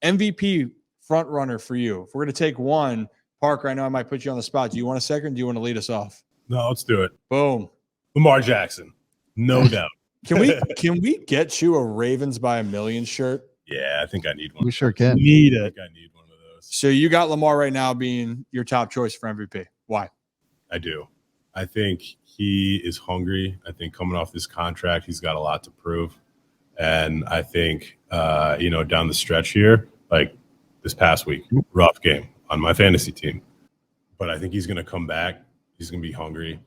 MVP front runner for you. If we're going to take one, Parker, I know I might put you on the spot. Do you want a second? Do you want to lead us off? No, let's do it. Boom. Lamar Jackson. No doubt. Can we get you a Ravens by a million shirt? Yeah, I think I need one. We sure can. I need one of those. So you got Lamar right now being your top choice for MVP. Why? I do. I think he is hungry. I think coming off this contract, he's got a lot to prove. And I think, down the stretch here, like this past week, rough game on my fantasy team. But I think he's going to come back. He's going to be hungry.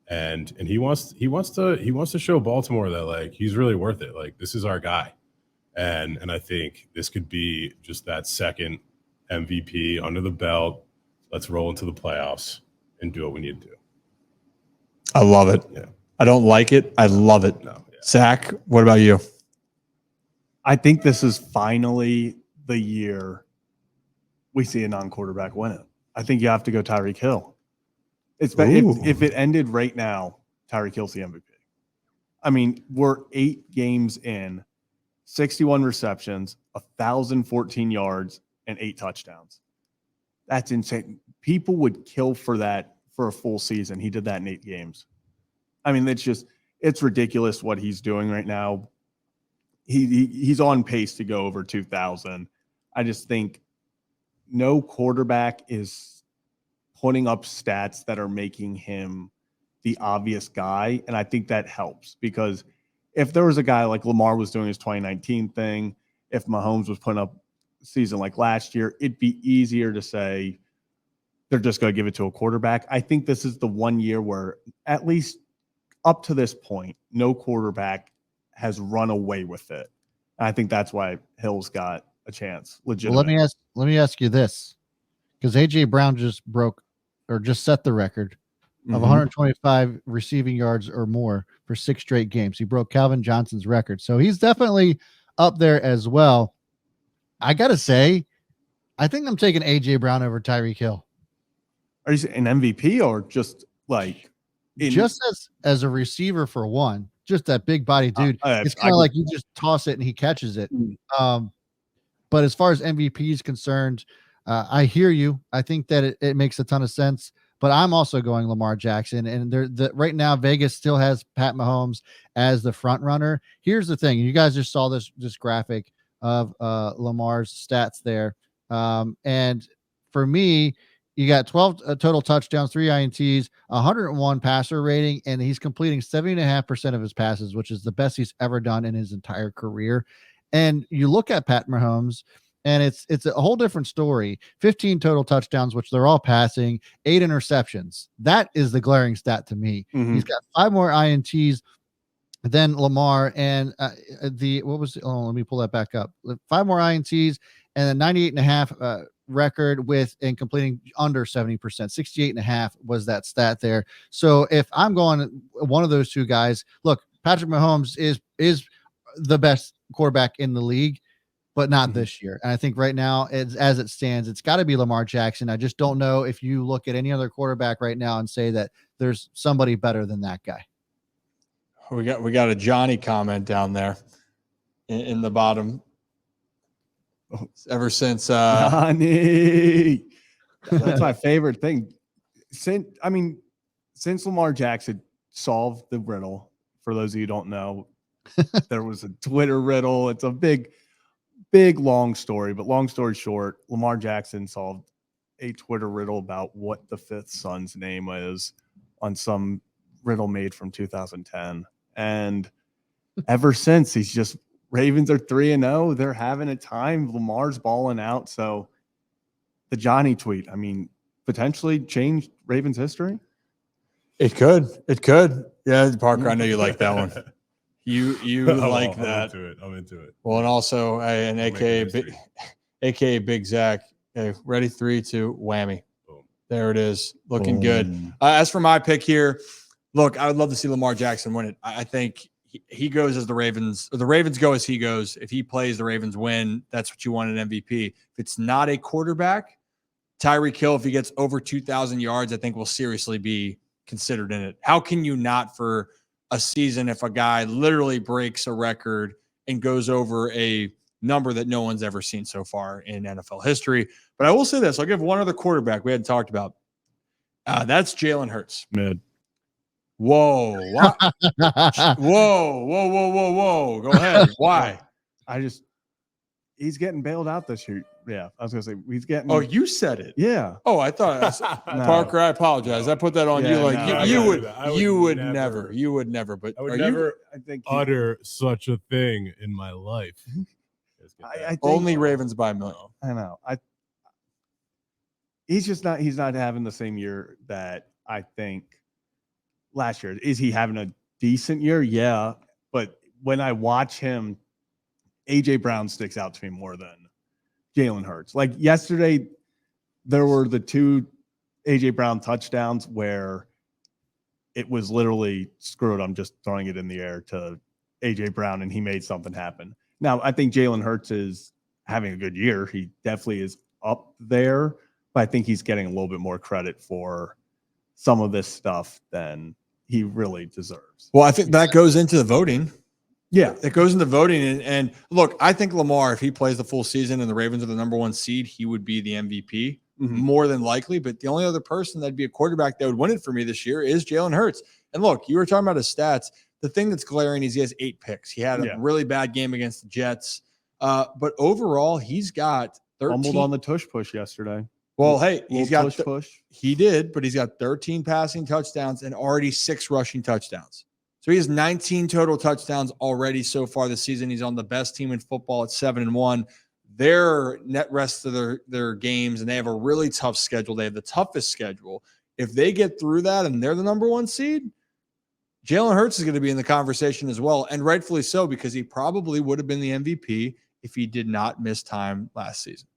And he wants to show Baltimore that, like, he's really worth it. Like, this is our guy. And I think this could be just that second MVP under the belt. Let's roll into the playoffs and do what we need to do. I love it. Yeah. I don't like it. I love it. No, yeah. Zach, what about you? I think this is finally the year we see a non-quarterback win it. I think you have to go Tyreek Hill. If it ended right now, Tyreek Hill's the MVP. I mean, we're 8 games in, 61 receptions, 1,014 yards, and 8 touchdowns. That's insane. People would kill for that for a full season. He did that in 8 games. I mean, it's ridiculous what he's doing right now. He's on pace to go over 2,000. I just think no quarterback is putting up stats that are making him the obvious guy. And I think that helps, because if there was a guy like Lamar was doing his 2019 thing, if Mahomes was putting up a season like last year, it'd be easier to say they're just going to give it to a quarterback. I think this is the one year where, at least up to this point, no quarterback has run away with it. And I think that's why Hill's got a chance. Legitimate. Well, let me ask you this, because AJ Brown just set the record of 125 receiving yards or more for 6 straight games. He broke Calvin Johnson's record. So he's definitely up there as well. I got to say, I think I'm taking AJ Brown over Tyreek Hill. Are you saying an MVP or just like just as a receiver for one, just that big body dude? It's kind of like you just toss it and he catches it. But as far as MVP is concerned, I hear you. I think that it makes a ton of sense. But I'm also going Lamar Jackson, and right now Vegas still has Pat Mahomes as the front runner. Here's the thing: you guys just saw this graphic of Lamar's stats there, and for me, you got 12 total touchdowns, 3 INTs, 101 passer rating, and he's completing 70.5% of his passes, which is the best he's ever done in his entire career. And you look at Pat Mahomes, and it's a whole different story. 15 total touchdowns, which they're all passing, 8 interceptions. That is the glaring stat to me. He's got 5 more INTs than Lamar, and let me pull that back up. 5 more INTs and a 98.5 record and completing under 70%. 68.5 was that stat there. So if I'm going one of those two guys, look, Patrick Mahomes is the best quarterback in the league, but not this year. And I think right now, as it stands, it's got to be Lamar Jackson. I just don't know if you look at any other quarterback right now and say that there's somebody better than that guy. We got a Johnny comment down there in the bottom. Ever since Johnny, that's my favorite thing. Since Lamar Jackson solved the riddle, for those of you who don't know, there was a Twitter riddle. It's a big, long story, but long story short, Lamar Jackson solved a Twitter riddle about what the 5th son's name is on some riddle made from 2010. And ever since, Ravens are 3-0. They're having a time. Lamar's balling out. So the Johnny tweet, potentially changed Ravens history. It could. Yeah, Parker, I know you like that one. You like that. I'm into it. Well, and also, an AKA Big Zach. Okay, ready? 3, 2, whammy. Boom. There it is. Looking good. As for my pick here, look, I would love to see Lamar Jackson win it. I think he goes as the Ravens, or the Ravens go as he goes. If he plays, the Ravens win. That's what you want an MVP. If it's not a quarterback, Tyreek Hill, if he gets over 2,000 yards, I think will seriously be considered in it. How can you not for a season if a guy literally breaks a record and goes over a number that no one's ever seen so far in NFL history. But I will say this. I'll give one other quarterback we hadn't talked about. That's Jalen Hurts. Mid. Whoa. What? Whoa. Go ahead. Why? He's getting bailed out this year. Yeah, I was going to say he's getting. Oh, you said it. Yeah. Oh, I thought No. Parker. I apologize. I put that on Yeah, you. Like no, you would never. You would never. But I would never I think utter such a thing in my life. I think, only Ravens by a million. I know. He's not having the same year that I think last year. Is he having a decent year? Yeah. But when I watch him, AJ Brown sticks out to me more than Jalen Hurts. Like yesterday, there were the 2 AJ Brown touchdowns where it was literally screw it. I'm just throwing it in the air to AJ Brown and he made something happen. Now, I think Jalen Hurts is having a good year. He definitely is up there, but I think he's getting a little bit more credit for some of this stuff than he really deserves. Well, I think that goes into the voting. Yeah, it goes into voting. And look, I think Lamar, if he plays the full season and the Ravens are the number 1 seed, he would be the MVP more than likely. But the only other person that'd be a quarterback that would win it for me this year is Jalen Hurts. And look, you were talking about his stats. The thing that's glaring is he has 8 picks. He had a really bad game against the Jets. But overall, he's got 13. Fumbled on the tush push yesterday. Well, hey, he's got push. He did, but he's got 13 passing touchdowns and already 6 rushing touchdowns. So he has 19 total touchdowns already so far this season. He's on the best team in football at 7-1. Their net rest of their games, and they have a really tough schedule. They have the toughest schedule. If they get through that and they're the number 1 seed, Jalen Hurts is going to be in the conversation as well, and rightfully so, because he probably would have been the MVP if he did not miss time last season.